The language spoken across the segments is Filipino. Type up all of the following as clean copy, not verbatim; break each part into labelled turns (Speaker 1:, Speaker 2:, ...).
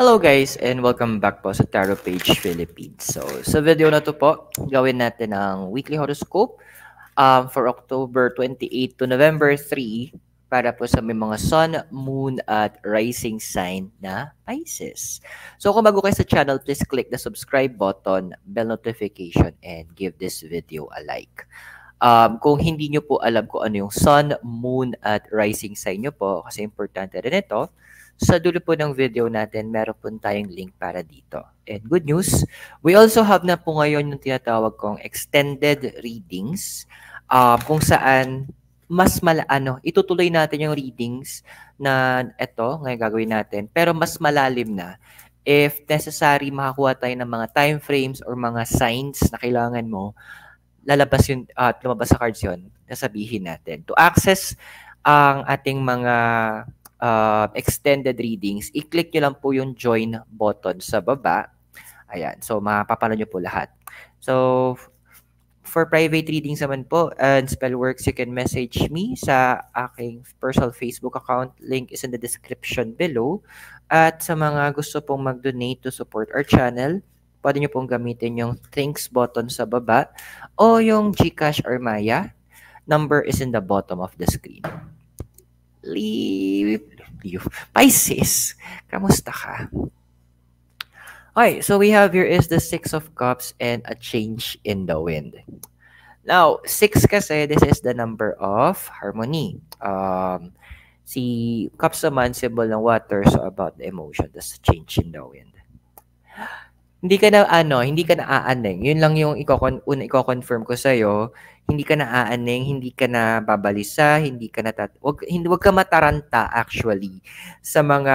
Speaker 1: Hello guys and welcome back po sa Tarot Page Philippines. So sa video na to po, gawin natin ang weekly horoscope for October 28 to November 3 para po sa may mga sun, moon at rising sign na Pisces. So kung bago kayo sa channel, please click the subscribe button, bell notification and give this video a like. Kung hindi nyo po alam kung ano yung sun, moon at rising sign nyo po, kasi importante rin ito, sa dulo po ng video natin, meron po tayong link para dito. And good news, we also have na po ngayon yung tinatawag kong extended readings, kung saan itutuloy natin yung readings na ito, ngayon gagawin natin, pero mas malalim na. If necessary, makakuha tayo ng mga time frames or mga signs na kailangan mo, lalabas yun at lumabas sa cards yun, sasabihin natin. To access ang ating mga extended readings, i-click nyo lang po yung join button sa baba. Ayan, so mapapala nyo po lahat. So, for private readings naman po and spellworks, you can message me sa aking personal Facebook account. Link is in the description below. At sa mga gusto pong mag-donate to support our channel, pwede nyo pong gamitin yung thanks button sa baba o yung GCash or Maya. Number is in the bottom of the screen. Pisces, kamusta ka? Okay, so we have here is the Six of Cups and a change in the wind. Now, 6 kasi, this is the number of harmony. Si Cups naman, symbol ng water, so about the emotion, that's change in the wind. Hindi ka na aaning. Yun lang yung iko-confirm ko sa'yo. Hindi ka na aaning, hindi ka na babalisa, wag ka mataranta actually sa mga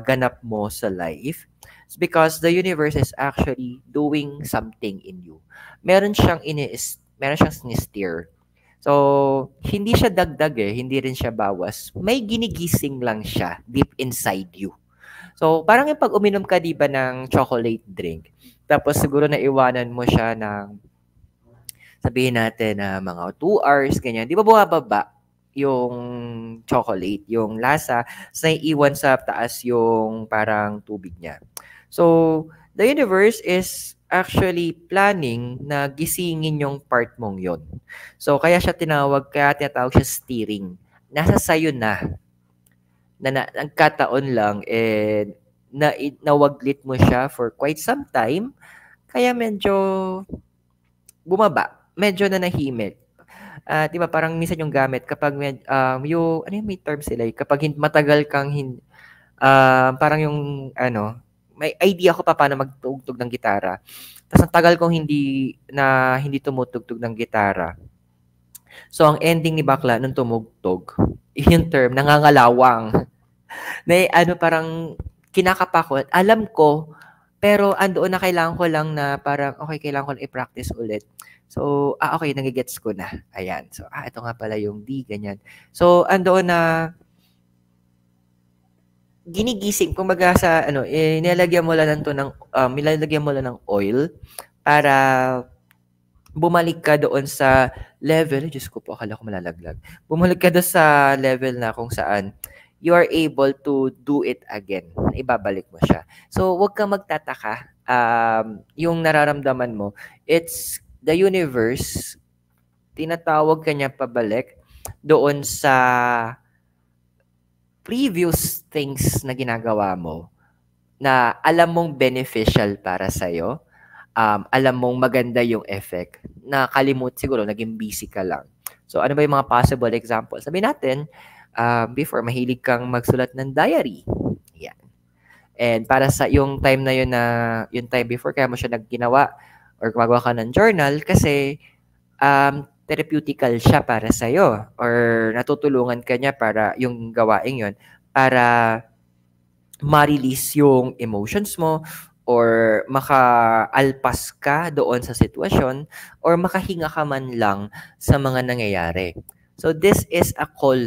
Speaker 1: ganap mo sa life. It's because the universe is actually doing something in you. Meron siyang sinistir. So, hindi siya dagdag hindi rin siya bawas. May ginigising lang siya deep inside you. So, parang yung pag uminom ka, di ba, ng chocolate drink, tapos siguro naiwanan mo siya ng, sabihin natin, mga 2 hours, ganyan. Di ba bumababa yung chocolate, yung lasa, sa iwan sa taas yung parang tubig niya. So, the universe is actually planning na gisingin yung part mong yon. So, kaya tinatawag siya steering. Nasa sayo na nagkataon lang nawaglit mo siya for quite some time, kaya medyo bumaba, medyo nanahimik. 'Di ba parang minsan yung gamit kapag yung ano yung may term sila kapag matagal kang parang yung may idea ko pa paano magtugtog ng gitara. Tapos ang tagal kong hindi tumutugtog ng gitara. So ang ending ni bakla nung tumugtog, yung term nangangalawang. Parang kinakapakot. Alam ko, pero andoon na kailangan ko lang na parang, okay, kailangan ko lang i-practice ulit. So, okay, nagigets ko na. Ayan. So, ito nga pala yung D, ganyan. So, andoon na ginigising, kumbaga sa, nilalagyan mo lang ng oil para bumalik ka doon sa level, Diyos ko po, akala ko malalaglag. Bumalik ka doon sa level na kung saan you are able to do it again. Ibabalik mo siya. So, huwag kang magtataka. Yung nararamdaman mo, it's the universe, tinatawag ka niya pabalik doon sa previous things na ginagawa mo na alam mong beneficial para sa'yo. Alam mong maganda yung effect, siguro naging busy ka lang. So, ano ba yung mga possible examples? Sabihin natin, before, mahilig kang magsulat ng diary. Yan. And para sa yung time na yun yung time before, kaya mo siya nagginawa or gumagawa ka ng journal kasi therapeutical siya para sa'yo or natutulungan ka niya para yung gawain yun para ma-release yung emotions mo or makaalpas ka doon sa sitwasyon or makahinga ka man lang sa mga nangyayari. So this is a call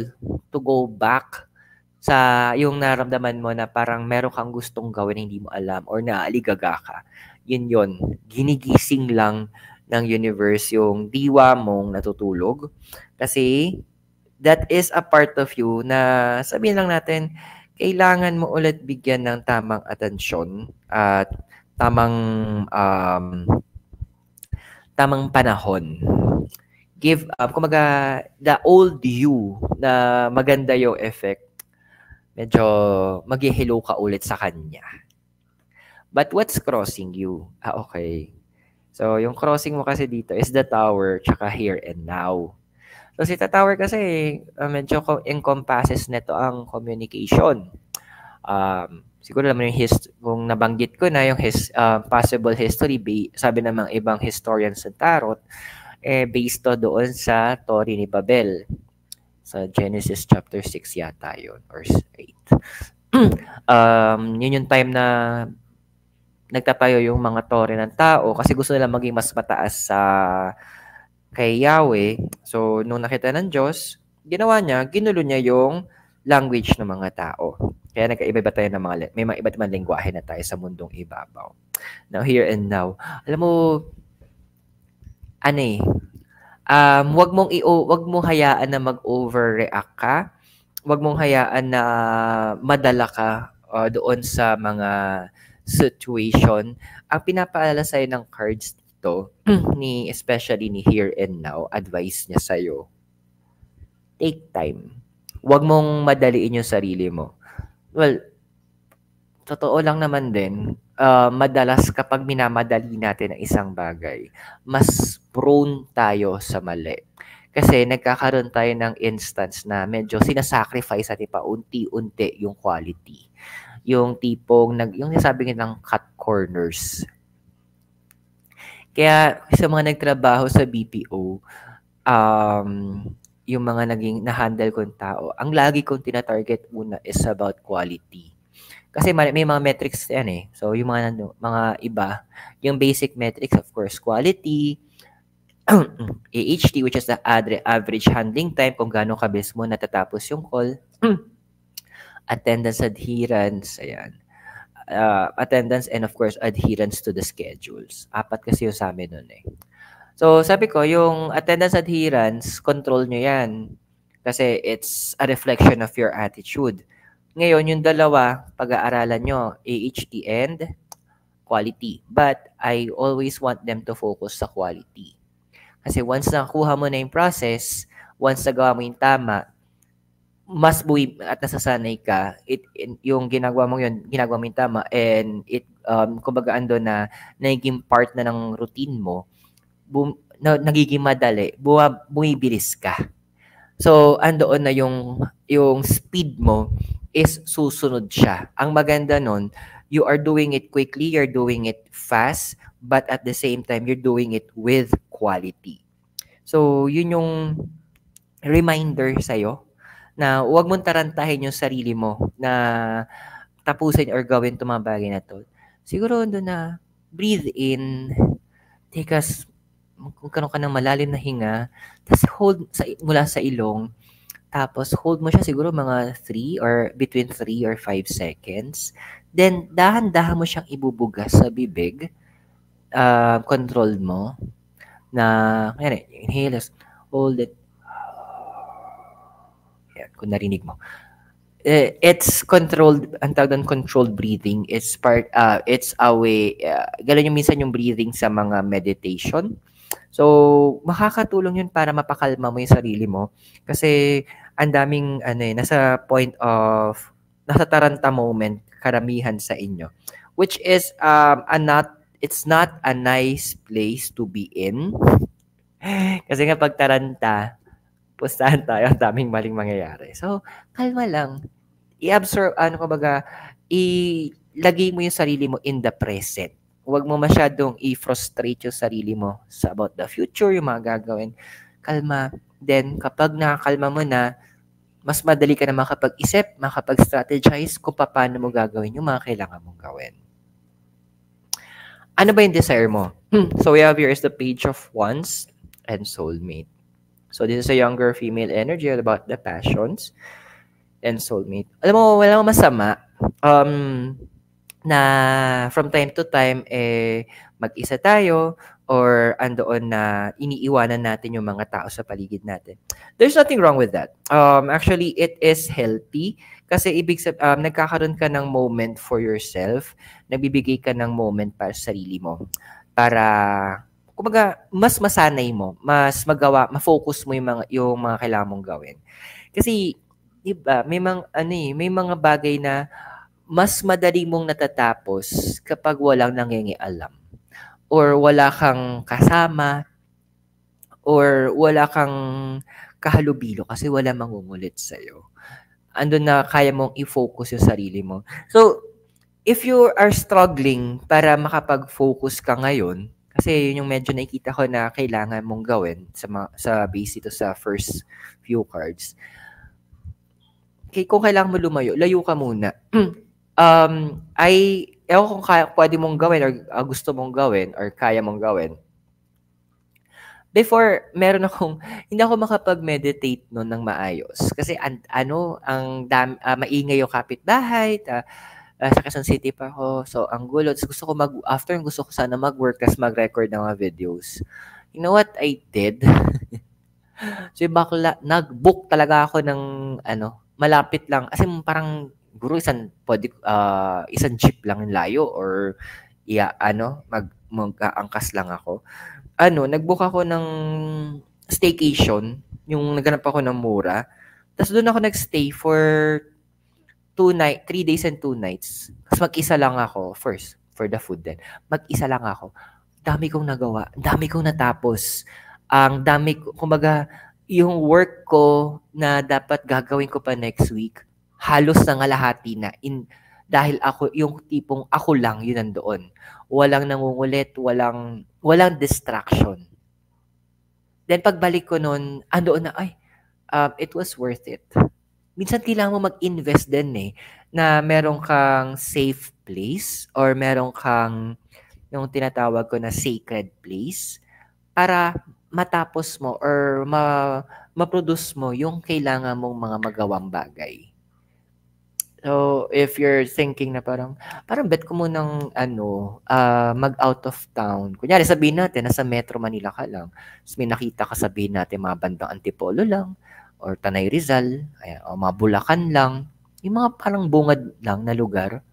Speaker 1: to go back sa yung naramdaman mo na parang meron kang gustong gawin hindi mo alam or naaligaga ka. Yun. Ginigising lang ng universe yung diwa mong natutulog. Kasi that is a part of you na sabihin lang natin kailangan mo ulit bigyan ng tamang atensyon at tamang tamang panahon. Give up. Kumbaga, the old you na maganda yung effect, medyo maghihilo ka ulit sa kanya. But what's crossing you? Okay. So, yung crossing mo kasi dito is the tower tsaka here and now. So, si the tower kasi medyo encompasses nito ang communication. Siguro naman yung kung nabanggit ko na yung possible history, sabi ng mga ibang historians sa tarot, based to doon sa Story ni Babel. Sa Genesis chapter 6 yata yun, or 8. Yun yung time na nagtatayo yung mga tore ng tao kasi gusto nila maging mas mataas sa kay Yahweh. So, nung nakita ng Diyos, ginawa niya, ginulo niya yung language ng mga tao. Kaya nagkaiba-iba tayo ng may mga iba't ibang lengguwahe na tayo sa mundong ibabaw. Now, here and now. Alam mo, wag mong hayaan na mag-overreact ka. Wag mong hayaan na madala ka doon sa mga situation. Ang pinapaalala sa'yo ng cards dito, especially ni Here and Now, advice niya sa'yo, take time. Wag mong madaliin yung sarili mo. Well, totoo lang naman din, madalas kapag minamadali natin ang isang bagay, mas prone tayo sa mali. Kasi nagkakaroon tayo ng instance na medyo sinasacrifice natin pa unti-unti yung quality. Yung tipong, yung sabi ng cut corners. Kaya sa mga nagtrabaho sa BPO, yung mga naging na-handle kong tao, ang lagi kong tina-target muna is about quality. Kasi may mga metrics yan eh. So, yung mga iba, yung basic metrics, of course, quality, AHT, which is the average handling time, kung gaano kabilis mo natatapos yung call, attendance, adherence, ayan. Attendance and of course, adherence to the schedules. 4 kasi yung sa amin nun eh. So, sabi ko, yung attendance, adherence, control nyo yan. Kasi it's a reflection of your attitude. Ngayon, yung dalawa, pag-aaralan nyo, AHT and quality. But I always want them to focus sa quality. Kasi once nakuha mo na yung process, once nagawa mo yung tama, mas buwi at nasasanay ka, yung ginagawa mo yun, ginagawa mo yung tama, and kumbaga ando na naging part na ng routine mo, nagiging madali, bumibilis ka. So, andoon na yung speed mo is susunod siya. Ang maganda nun, you are doing it quickly, you're doing it fast, but at the same time, you're doing it with quality. So, yun yung reminder sa'yo na huwag mong tarantahin yung sarili mo na tapusin or gawin itong mga bagay na to. Siguro doon na breathe in, take us, kung karoon ka ng malalim na hinga, tapos hold mula sa ilong, tapos hold mo siya siguro mga 3 or between 3 or 5 seconds. Then, dahan-dahan mo siyang ibubugas sa bibig. Control mo na, inhale, hold it. Yan, kung narinig mo. It's controlled, ang tawag doon controlled breathing. It's a way, gano'n yung minsan yung breathing sa mga meditation. So, makakatulong yun para mapakalma mo yung sarili mo. Kasi, ang daming, nasa point of, nasa taranta moment, karamihan sa inyo. Which is, it's not a nice place to be in. Kasi nga pag taranta, pustahan tayo, ang daming maling mangyayari. So, kalma lang. I-absorb, ilagay mo yung sarili mo in the present. Huwag mo masyadong i-frustrate yung sarili mo sa about the future, yung mga gagawin. Kalma. Then, kapag nakakalma mo na, mas madali ka na makapag-isip, makapag-strategize kung paano mo gagawin yung mga kailangan mong gawin. Ano ba yung desire mo? So, we have here is the Page of Wands and Soulmate. So, this is a younger female energy about the passions and soulmate. Alam mo, walang masama na from time to time, mag-isa tayo or andoon na iniiwanan natin yung mga tao sa paligid natin. There's nothing wrong with that. Actually, it is healthy Kasi nagkakaroon ka ng moment for yourself, nagbibigay ka ng moment para sa sarili mo. Para, kumbaga, mas masanay mo, mas ma-focus mo yung mga kailangan mong gawin. Kasi, di ba, may mga bagay na mas madali mong natatapos kapag walang nangingialam or wala kang kasama or wala kang kahalubilo kasi wala mangungulit sa'yo. Andun na kaya mong i-focus yung sarili mo. So, if you are struggling para makapag-focus ka ngayon, kasi yun yung medyo nakikita ko na kailangan mong gawin sa base ito sa first few cards. Kung kailangan mo lumayo, layo ka muna. Ewan kung pwede mong gawin or gusto mong gawin or kaya mong gawin. Before, hindi ako makapag-meditate noon ng maayos. Kasi maingay yung kapitbahay, sa Quezon City pa ako. So, ang gulo. Gusto ko sana mag-work tas mag-record ng mga videos. You know what I did? So, nag-book talaga ako ng, malapit lang. Kasi parang, guro, isang jeep lang yung layo or, mag-aangkas lang ako. Nag-book ako ng staycation, yung naghanap ako ng mura. Tapos doon ako nag-stay for 3 days and 2 nights. Tapos mag-isa lang ako, first, for the food din. Mag-isa lang ako. Dami kong nagawa. Dami kong natapos. Kumbaga, yung work ko na dapat gagawin ko pa next week, halos nangalahati na. Dahil yung tipong ako lang, yun nandoon. Walang nangungulit, walang distraction. Then pagbalik ko nun, andoon na, it was worth it. Minsan kailangan mo mag-invest din na meron kang safe place or meron kang yung tinatawag ko na sacred place para matapos mo or ma-produce mo yung kailangan mong mga magawang bagay. So, if you're thinking na parang bet ko munang mag-out of town. Kunyari, sabihin natin, nasa Metro Manila ka lang. Tapos may nakita ka, sabihin natin, mga bandang Antipolo lang, or Tanay Rizal, o mga Bulacan lang, yung mga parang bungad lang na lugar,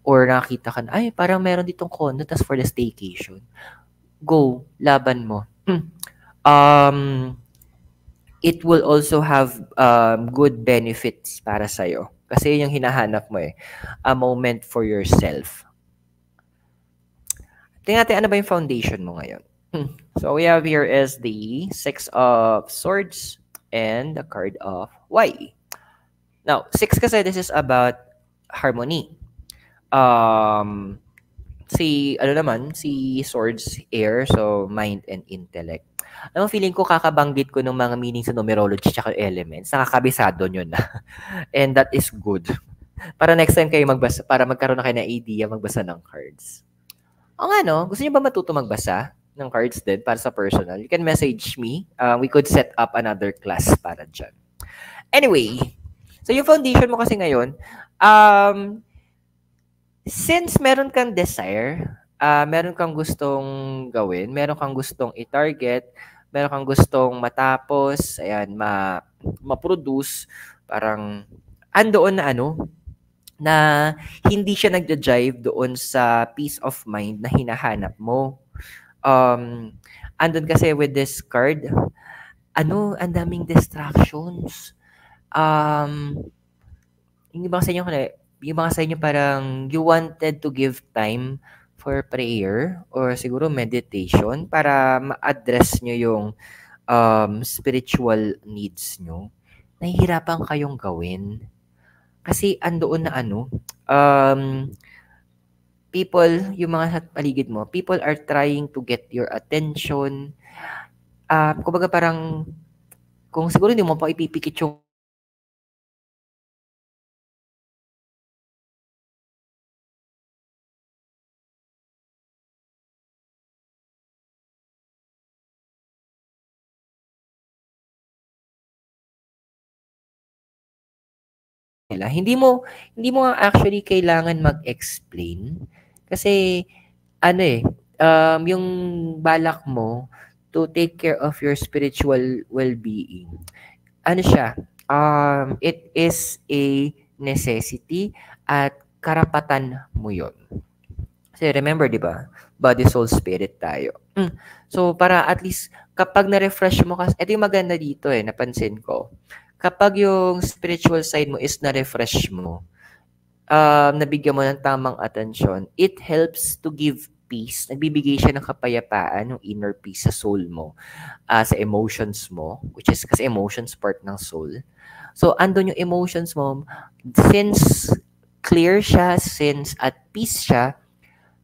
Speaker 1: or nakita ka na, parang meron ditong condo, tas for the staycation. Go, laban mo. It will also have good benefits para sa'yo. Kasi yun yung hinahanap mo a moment for yourself. Tingnan natin ano ba yung foundation mo ngayon. So we have here is the 6 of Swords and the card of Y. Now, 6 kasi this is about harmony. Si Swords, air, so mind and intellect. Alam mo, feeling ko kakabanggit ko ng mga meaning sa numerology tsaka elements. Nakakabisado nyo na. And that is good. Para next time kayo magbasa, para magkaroon na kayo ng idea magbasa ng cards. O nga no, gusto niyo ba matuto magbasa ng cards din para sa personal? You can message me. We could set up another class para dyan. Anyway, so yung foundation mo kasi ngayon, since meron kang desire, meron kang gustong gawin, meron kang gustong i-target, meron kang gustong matapos, ma-produce, parang andoon na hindi siya nagja-jive doon sa peace of mind na hinahanap mo. Andun kasi with this card, ang daming distractions. Yung iba sa inyo parang you wanted to give time for prayer or siguro meditation para ma-address nyo yung spiritual needs nyo. Nahihirapan kayong gawin. Kasi andoon na people, yung mga sa paligid mo, people are trying to get your attention. Kumbaga parang, kung siguro hindi mo pa ipipikit yung nila. Hindi mo actually kailangan mag-explain kasi yung balak mo to take care of your spiritual well-being. It is a necessity, at karapatan mo yun. Kasi remember, di ba? Body, soul, spirit tayo. So, para at least, kapag na-refresh mo, kasi, ito yung maganda dito napansin ko. Kapag yung spiritual side mo is na-refresh mo, nabigyan mo ng tamang atensyon, it helps to give peace. Nagbibigay siya ng kapayapaan, yung inner peace sa soul mo, sa emotions mo, which is kasi emotions part ng soul. So, andun yung emotions mo, since clear siya, since at peace siya,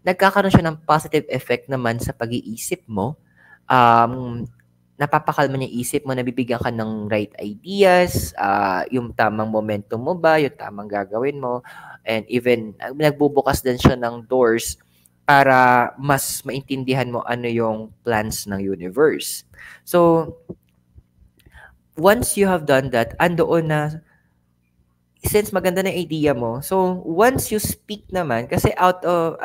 Speaker 1: nagkakaroon siya ng positive effect naman sa pag-iisip mo. Napapakalma niya isip mo, nabibigyan ka ng right ideas, yung tamang momentum mo ba, yung tamang gagawin mo, and even nagbubukas din siya ng doors para mas maintindihan mo ano yung plans ng universe. So, once you have done that, andoon na, since maganda na idea mo, so once you speak naman, kasi out of,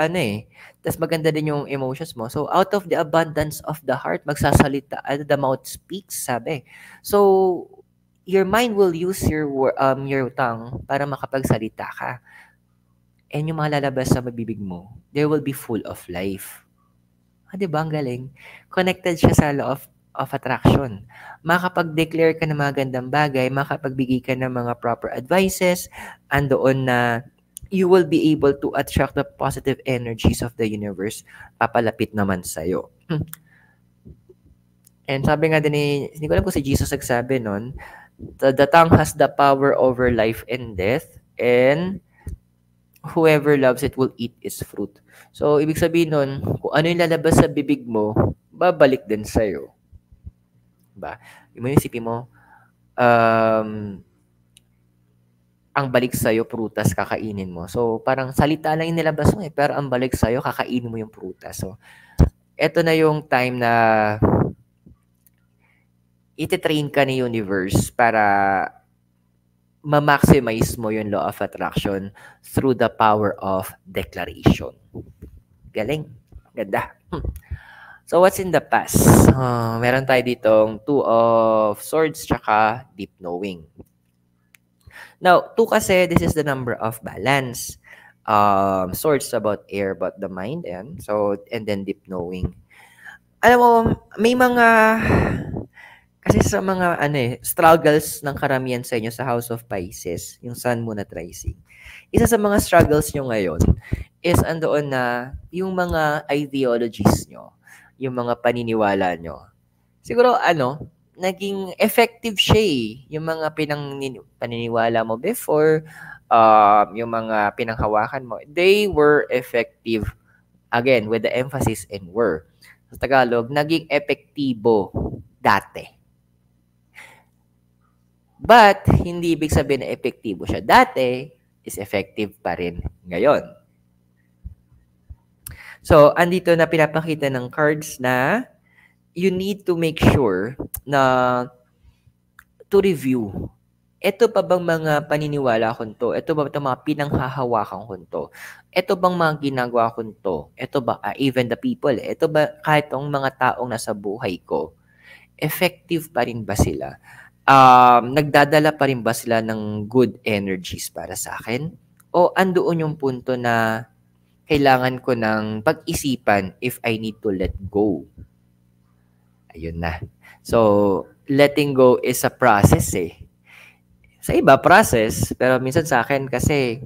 Speaker 1: tas maganda din yung emotions mo, so out of the abundance of the heart, magsasalita, the mouth speaks, sabi. So, your mind will use your tongue para makapagsalita ka. And yung mga lalabas sa mabibig mo, they will be full of life. Diba? Ang galing. Connected siya sa law of attraction. Makapag-declare ka ng mga gandang bagay, makapagbigay ka ng mga proper advices, andoon na you will be able to attract the positive energies of the universe, papalapit naman sa'yo. And sabi nga din hindi ko alam kung si Jesus nagsabi nun, the tongue has the power over life and death, and whoever loves it will eat its fruit. So, ibig sabihin nun, kung ano yung lalabas sa bibig mo, babalik din sa'yo. Diba? Yung isipin mo, ang balik sa'yo, prutas, kakainin mo. So, parang salita lang yung nilabas mo pero ang balik sa'yo, kakainin mo yung prutas. So, eto na yung time na ititrain ka ni universe para ma-maximize mo yung law of attraction through the power of declaration. Galing. Ganda. So, what's in the past? Meron tayo ditong Two of Swords tsaka Deep Knowing. Now, 2 kasi, this is the number of balance. Swords about air, about the mind. And then Deep Knowing. Alam mo, may mga... Kasi sa mga struggles ng karamihan sa inyo sa House of Pisces, yung Sun, Moon at Rising, isa sa mga struggles nyo ngayon is andoon na yung mga ideologies nyo, yung mga paniniwala nyo. Siguro naging effective siya yung mga paniniwala mo before, yung mga pinanghawakan mo, they were effective. Again, with the emphasis in were. Sa Tagalog, naging epektibo dati. But, hindi ibig sabihin na epektibo siya dati, is effective pa rin ngayon. So, andito na pinapakita ng cards na you need to make sure na to review. Ito pa bang mga paniniwala ko to? Ito ba itong mga pinanghahawakan ko to? Ito bang mga ginagawa ko to? Ito ba, even the people, ito ba kahit ang mga taong nasa buhay ko, effective pa rin ba sila? Nagdadala pa rin ba sila ng good energies para sa akin? O andoon yung punto na kailangan ko ng pag-isipan if I need to let go? Ayun na. So, letting go is a process Sa iba, process. Pero minsan sa akin kasi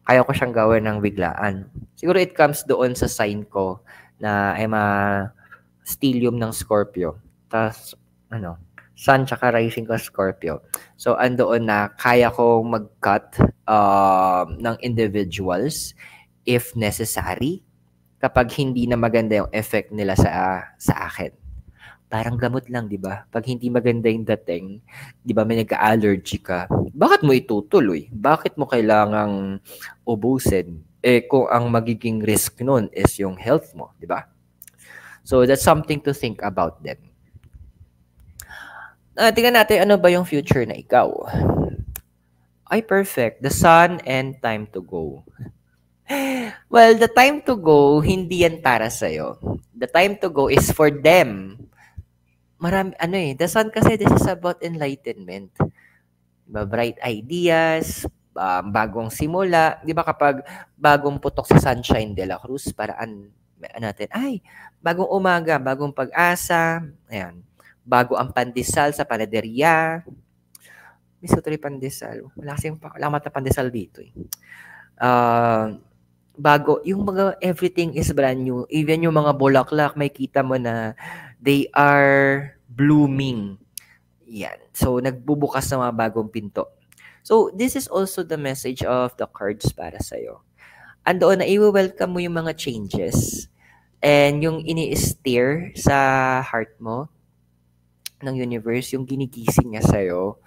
Speaker 1: ayaw ko siyang gawin ng biglaan. Siguro it comes doon sa sign ko na I'm a stellium ng Scorpio. Tapos, Sun tsaka rising ko Scorpio. So, andoon na kaya kong mag-cut ng individuals if necessary kapag hindi na maganda yung effect nila sa akin. Parang gamot lang, di ba? Pag hindi maganda yung dating, di ba may nagka-allergy ka, bakit mo itutuloy? Bakit mo kailangang ubusin? Kung ang magiging risk nun is yung health mo, di ba? So, that's something to think about then. Tingnan natin ano ba yung future na ikaw. Ay, perfect. The Sun and time to go. Well, the time to go, hindi yan para sa'yo. The time to go is for them. The Sun kasi, this is about enlightenment. Bright ideas, bagong simula. Di ba kapag bagong putok sa Sunshine de la Cruz, paraan natin, ay, bagong umaga, bagong pag-asa, ayan, bago ang pandesal sa panaderia. Miss ko tuloy pandesal. Wala mata pandesal dito eh. Bago, yung mga everything is brand new. Even yung mga bulaklak, may kita mo na they are blooming. Yan. So, nagbubukas ng mga bagong pinto. So, this is also the message of the cards para sa'yo. Andoon na i-welcome mo yung mga changes and yung ini-steer sa heart mo ng universe, yung ginigising niya sa'yo,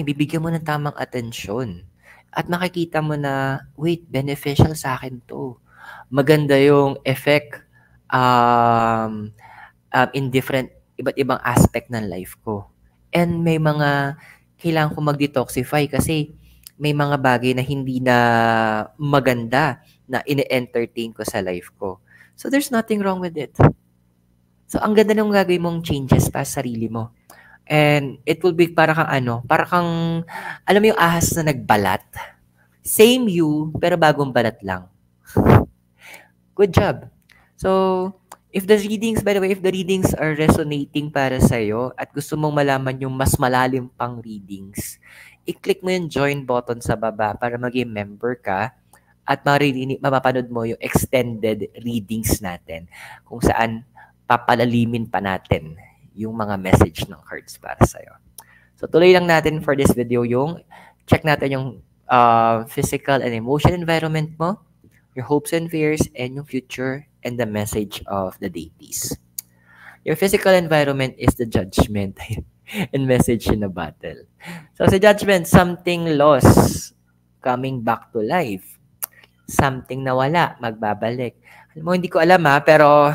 Speaker 1: bibigyan mo ng tamang atensyon. At makikita mo na, wait, beneficial sa akin to. Maganda yung effect in iba't ibang aspect ng life ko. And may mga kailangan ko mag-detoxify kasi may mga bagay na hindi na maganda na ine-entertain ko sa life ko. So there's nothing wrong with it. So ang ganda ng gagawin mong changes pa sa sarili mo. And it will be para kang alam mo yung ahas na nagbalat? Same you, pero bagong balat lang. Good job. So, if the readings are resonating para sa'yo at gusto mong malaman yung mas malalim pang readings, i-click mo yung join button sa baba para maging member ka at mapapanood mo yung extended readings natin kung saan papalalimin pa natin yung mga message ng cards para sa'yo. So, tuloy lang natin for this video yung check natin yung physical and emotional environment mo, your hopes and fears, and yung future and the message of the deities. Your physical environment is the judgment and message in a battle. So, sa judgment, something lost, coming back to life. Something nawala, magbabalik. Alam mo, hindi ko alam pero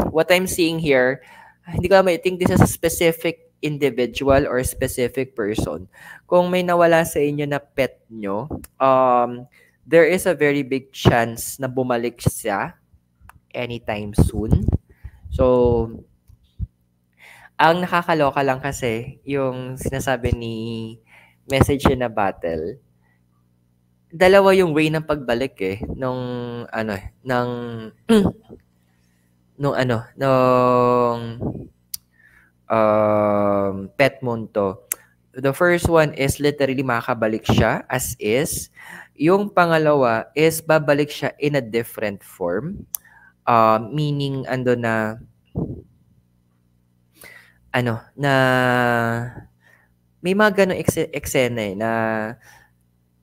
Speaker 1: what I'm seeing here, hindi ko alam, I think this is a specific individual or specific person. Kung may nawala sa inyo na pet nyo, there is a very big chance na bumalik siya anytime soon. So, ang nakakaloka lang kasi, yung sinasabi ni message in a battle, dalawa yung way ng pagbalik nung pet monto. The first one is literally makakabalik siya as is. Yung pangalawa is babalik siya in a different form. Meaning na may mga ganong eksena na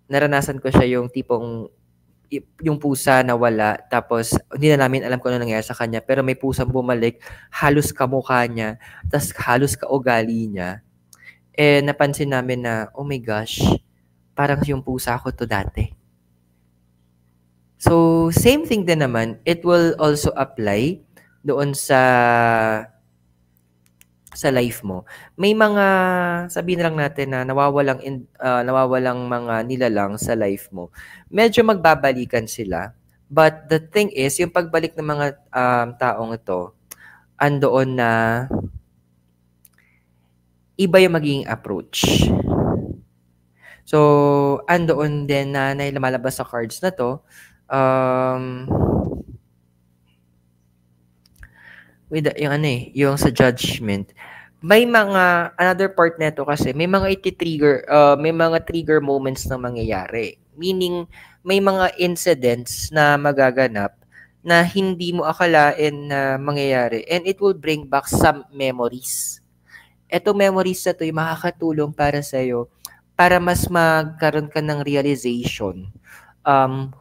Speaker 1: naranasan ko siya, yung tipong yung pusa na wala, tapos hindi na namin alam kung ano nangyari sa kanya, pero may pusang bumalik, halos kamukha niya, tapos halos kaugali niya. Napansin namin na, oh my gosh, parang yung pusa ko to dati. So, same thing din naman, it will also apply doon sa life mo. May mga, sabihin lang natin na nawawalang mga nilalang sa life mo. Medyo magbabalikan sila. But the thing is, yung pagbalik ng mga taong ito, andoon na iba yung magiging approach. So, andoon din na lumalabas sa cards na to, with yung sa judgment, may mga another part nito kasi may mga may mga trigger moments na mangyayari. Meaning may mga incidents na magaganap na hindi mo akalain na mangyayari, and it will bring back some memories. Etong memories na to yung makakatulong para sa iyo para mas magkaroon ka ng realization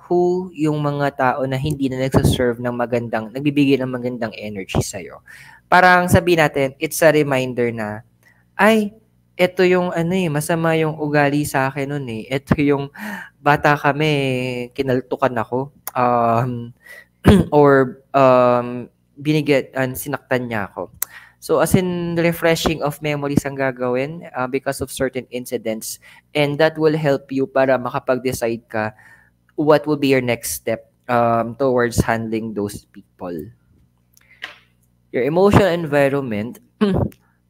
Speaker 1: who yung mga tao na hindi na nagsaserve ng nagbibigay ng magandang energy sa'yo. Parang sabihin natin, it's a reminder na, ay, ito yung masama yung ugali sa akin nun Ito yung bata kami, kinaltukan ako. Or sinaktan niya ako. So as in refreshing of memories ang gagawin because of certain incidents, and that will help you para makapag-decide ka what will be your next step towards handling those people. Your emotional environment,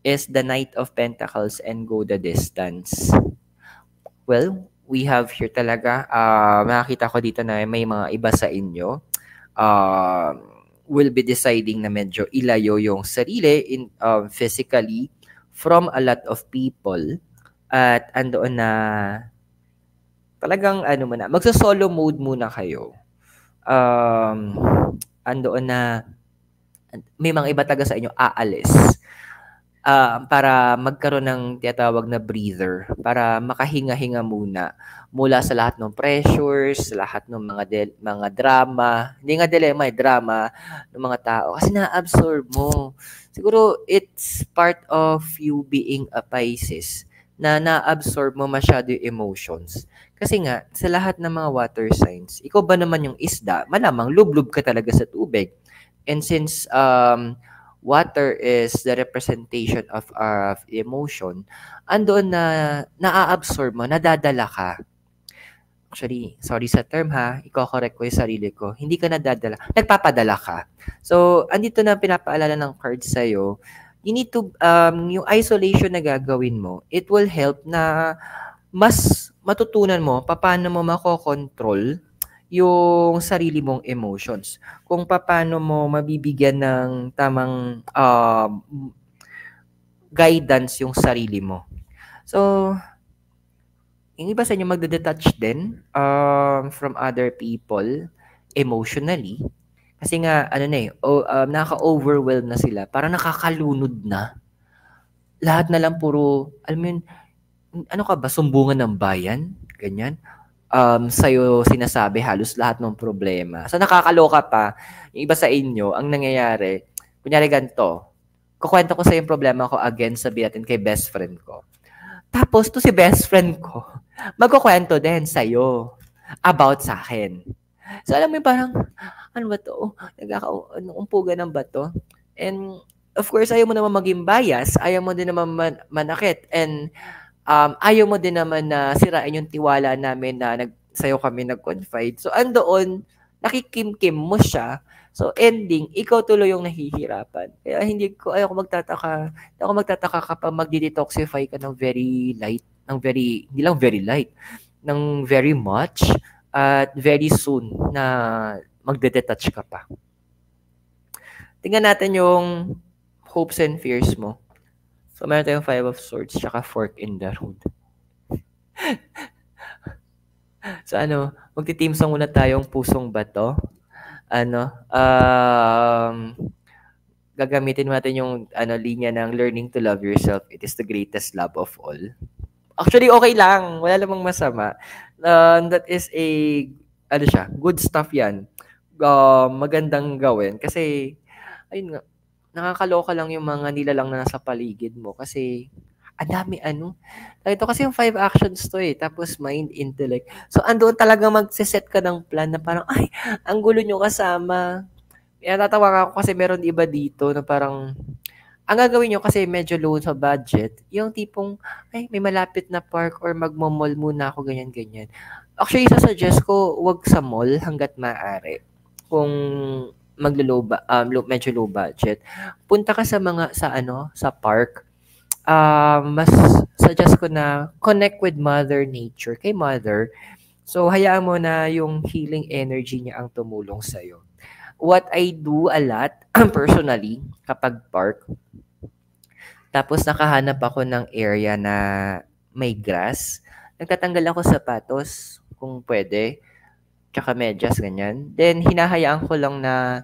Speaker 1: is the Knight of Pentacles and Go the Distance. Well, we have here talaga, makakita ko dito na may mga iba sa inyo will be deciding na medyo ilayo yung sarili physically from a lot of people at andoon na talagang magsa-solo mode muna kayo. Andoon na may mga iba taga sa inyo aalis para magkaroon ng tinatawag na breather, para makahinga-hinga muna mula sa lahat ng pressures, sa lahat ng mga drama, hindi nga dilemma, drama ng mga tao kasi na-absorb mo. Siguro it's part of you being a Pisces na na-absorb mo masyado yung emotions. Kasi nga, sa lahat ng mga water signs, ikaw ba naman yung isda, malamang lublob ka talaga sa tubig. And since water is the representation of emotion, andoon na naa-absorb mo, nadadala ka. Actually, sorry sa term ha, i-correct ko yung sarili ko. Hindi ka nadadala, nagpapadala ka. So, andito na pinapaalala ng card sa'yo, you need to, yung isolation na gagawin mo, it will help na mas matutunan mo paano mo makokontrol yung sarili mong emotions. Kung paano mo mabibigyan ng tamang guidance yung sarili mo. So, yung iba sa inyo magde-detach din from other people emotionally. Kasi nga, nakaka-overwhelm na sila. Parang nakakalunod na. Lahat na lang puro, alam mo yun, ano ka ba, sumbungan ng bayan? Ganyan. Sa'yo sinasabi halos lahat ng problema. So, nakakaloka pa. Yung iba sa inyo, ang nangyayari, kunyari ganito, kukwento ko sa yung problema ko again, sabihin natin kay best friend ko. Tapos, to si best friend ko, magkukwento din sa'yo about sa akin. So, alam mo yung parang, ano ba to? Nagkakaumpugan ng ba to? And, of course, ayaw mo naman maging bias, ayaw mo din naman manakit, and ayaw mo din naman na sirain yung tiwala namin na sa'yo kami nag-confide. So, andoon, nakikimkim mo siya. So, ending, ikaw tuloy yung nahihirapan. Kaya ayaw ko magtataka kapag magdi-detoxify ka ng very light, hindi lang very light, ng very much, at very soon na magde-detach ka pa. Tingnan natin yung hopes and fears mo. So, meron tayong 5 of Swords tsaka fork in the road. So, magti-team song muna tayong pusong bato. Gagamitin natin yung linya ng learning to love yourself. It is the greatest love of all. Actually, okay lang. Wala namang masama. That is good stuff yan. Magandang gawin. Kasi, ayun nga, nakakaloka lang yung mga nilalang na nasa paligid mo kasi ang dami ito kasi yung 5 actions to tapos mind, intellect. So andoon talaga magse-set ka ng plan na parang ay, ang gulo nyo kasama. Kaya natawa ako kasi meron iba dito na parang ang gagawin nyo kasi medyo low sa budget, yung tipong ay may malapit na park or magmo-mall muna ako ganyan. Actually, suggest ko wag sa mall hangga't maaari. Kung medyo low budget, punta ka sa park. Mas suggest ko na connect with Mother Nature, kay Mother. So, hayaan mo na yung healing energy niya ang tumulong sa'yo. What I do a lot, personally, kapag park, tapos nakahanap ako ng area na may grass, nagtatanggal ako sapatos, kung pwede, tsaka medyas, ganyan. Then, hinahayaan ko lang na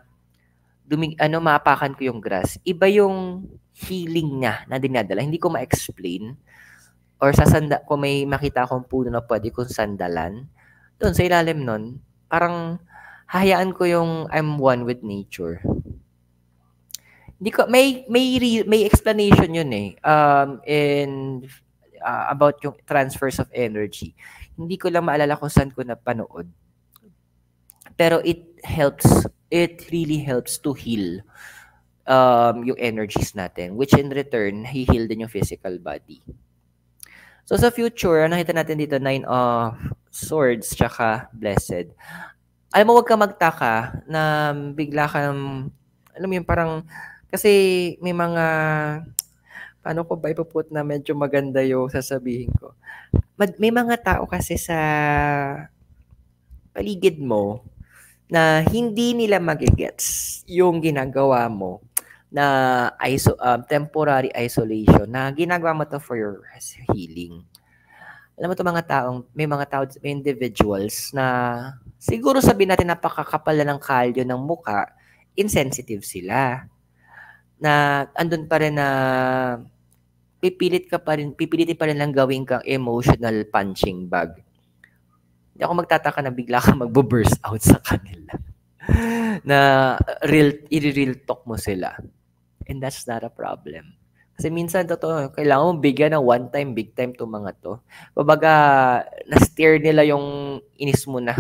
Speaker 1: maapakan ko yung grass. Iba yung healing niya na dinadala. Hindi ko ma-explain. Or kung may makita akong puno na pwede kong sandalan, doon sa ilalim nun, parang hayaan ko yung I'm one with nature. Hindi ko, may explanation yun about yung transfers of energy. Hindi ko lang maalala kung saan ko napanood. Pero it really helps to heal yung energies natin, which in return, heal din yung physical body. So sa future, nakita natin dito 9 of Swords tsaka Blessed. Alam mo, wag ka magtaka na bigla kang, alam mo yung parang, kasi may mga Paano ko ba ipuput na medyo maganda yung sasabihin ko? May mga tao kasi sa paligid mo na hindi nila magigets yung ginagawa mo na temporary isolation na ginagawa mo to for your healing. Alam mo 'to may mga tao, may individuals na siguro sabihin natin napakakapal na ng kalyo ng muka, insensitive sila. Na andun pa rin na pipilitin pa rin lang gawin kang emotional punching bag. Hindi ako magtataka na bigla kang magbo-burst out sa kanila. Na i-real talk mo sila. And that's not a problem. Kasi minsan totoo, kailangan mo bigyan ng one time, big time to mga to. Kumbaga, na-steer nila yung inis mo na.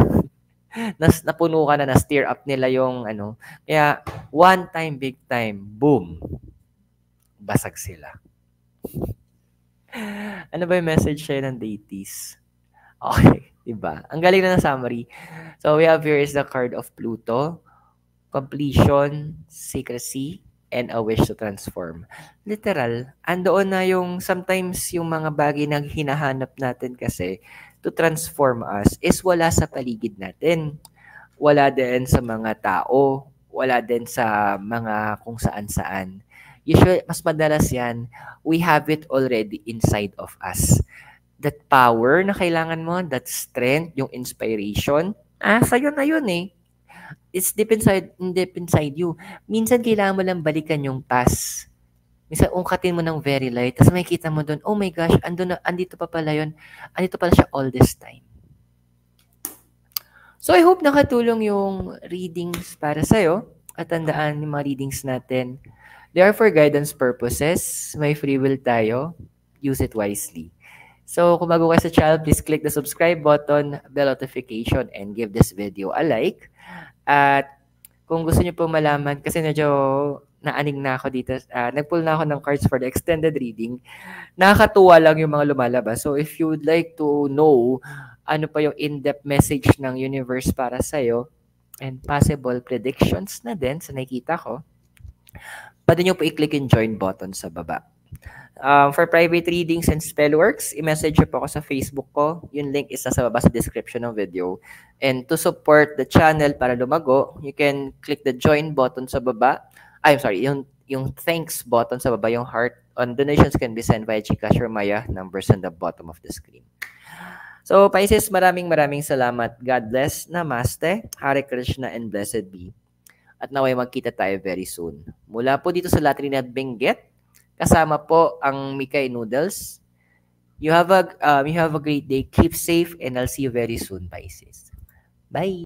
Speaker 1: Napuno ka na, na-steer up nila yung ano. Kaya, one time, big time, boom. Basag sila. Ano ba yung message sa'yo ng deities? Okay, diba? Ang galing na ng summary. So, we have here is the card of Pluto, completion, secrecy, and a wish to transform. Literal, andoon na yung sometimes yung mga bagay na hinahanap natin kasi to transform us is wala sa paligid natin. Wala din sa mga tao, wala din sa mga kung saan-saan. Usually, mas madalas yan, we have it already inside of us. That power na kailangan mo, that strength, yung inspiration, sa'yo na yun eh. It's deep inside you. Minsan kailangan mo lang balikan yung past. Minsan ungkatin mo ng very light, tapos makikita mo doon, oh my gosh, andito pa pala yun. Andito pala siya all this time. So I hope nakatulong yung readings para sa'yo. At tandaan yung mga readings natin. They are for guidance purposes. May free will tayo. Use it wisely. So kung bago kayo sa channel, please click the subscribe button, bell notification, and give this video a like. At kung gusto niyo po malaman, kasi medyo naaning na ako dito, nagpull na ako ng cards for the extended reading, nakakatuwa lang yung mga lumalabas. So if you would like to know ano pa yung in-depth message ng universe para sa'yo, and possible predictions na din sa nakikita ko, pwede nyo po i-click yung join button sa baba. For private readings and spellworks, i-message po ako sa Facebook ko. Yung link is nasa baba sa description ng video. And to support the channel para lumago, you can click the join button sa baba. Yung thanks button sa baba, yung heart. On donations can be sent via GCash or Maya, numbers on the bottom of the screen. So, Pisces, maraming salamat. God bless. Namaste. Hare Krishna and blessed be. At naway magkita tayo very soon. Mula po dito sa Latrina at Benguet, kasama po ang Mikay Noodles. You have a great day. Keep safe and I'll see you very soon, Pisces. Bye!